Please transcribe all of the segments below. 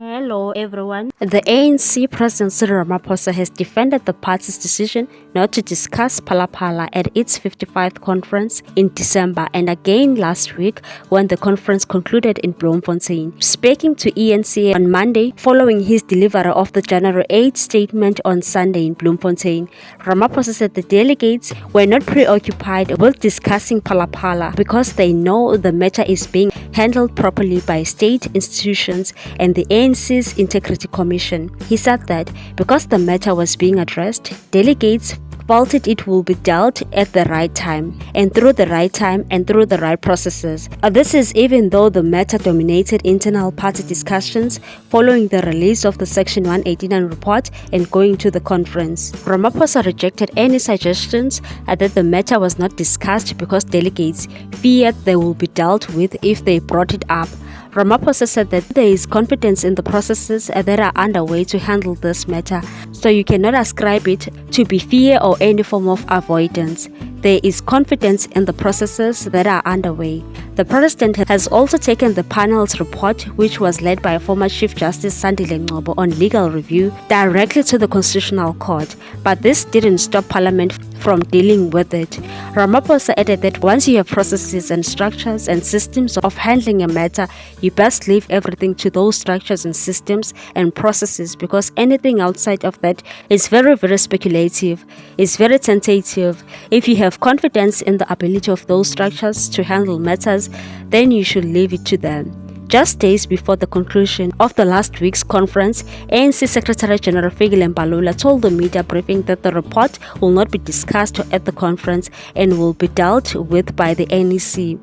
Hello everyone. The ANC President Cyril Ramaphosa has defended the party's decision not to discuss PhalaPhala at its 55th conference in December and again last week when the conference concluded in Bloemfontein. Speaking to ENC on Monday following his delivery of the January 8 statement on Sunday in Bloemfontein, Ramaphosa said the delegates were not preoccupied with discussing PhalaPhala because they know the matter is being handled properly by state institutions and the ANC's Integrity Commission. He said that because the matter was being addressed, delegates felt it will be dealt at the right time and through the right processes. This is even though the matter dominated internal party discussions following the release of the Section 189 report and going to the conference. Ramaphosa rejected any suggestions that the matter was not discussed because delegates feared they will be dealt with if they brought it up. Ramaphosa said that there is confidence in the processes that are underway to handle this matter, so you cannot ascribe it to be fear or any form of avoidance. There is confidence in the processes that are underway. The President has also taken the panel's report, which was led by former Chief Justice Sandile Ngcobo on legal review, directly to the Constitutional Court, but this didn't stop Parliament from dealing with it. Ramaphosa added that once you have processes and structures and systems of handling a matter, you best leave everything to those structures and systems and processes, because anything outside of that is very, very speculative, it's very tentative. If you have confidence in the ability of those structures to handle matters, then you should leave it to them. Just days before the conclusion of the last week's conference, ANC Secretary General Fikile Mbalula told the media briefing that the report will not be discussed at the conference and will be dealt with by the NEC.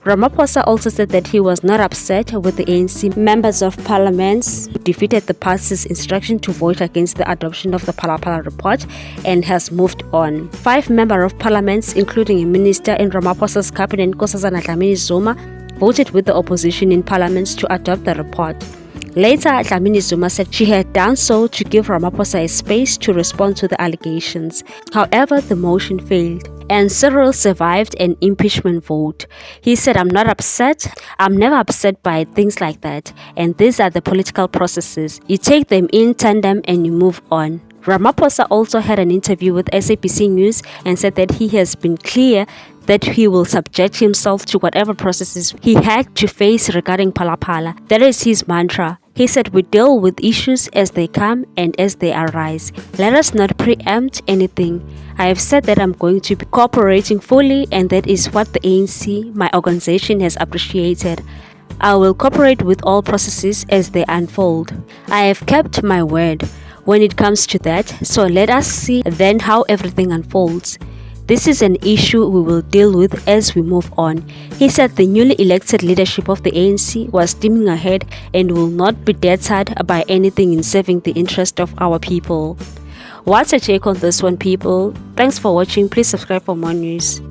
Ramaphosa also said that he was not upset with the ANC members of parliament who defeated the party's instruction to vote against the adoption of the PhalaPhala report and has moved on. 5 members of parliament, including a minister in Ramaphosa's cabinet, Nkosazana Dlamini-Zuma, voted with the opposition in parliament to adopt the report. Later, Dlamini-Zuma said she had done so to give Ramaphosa a space to respond to the allegations. However, the motion failed, and Cyril survived an impeachment vote. He said, "I'm not upset. I'm never upset by things like that. And these are the political processes. You take them in tandem and you move on." Ramaphosa also had an interview with SABC News and said that he has been clear that he will subject himself to whatever processes he had to face regarding PhalaPhala. That is his mantra. He said, "We deal with issues as they come and as they arise. Let us not preempt anything. I have said that I'm going to be cooperating fully, and that is what the ANC, my organization, has appreciated. I will cooperate with all processes as they unfold. I have kept my word when it comes to that, so let us see then how everything unfolds. This is an issue we will deal with as we move on." He said the newly elected leadership of the ANC was steaming ahead and will not be deterred by anything in serving the interest of our people. What's your take on this one, people? Thanks for watching. Please subscribe for more news.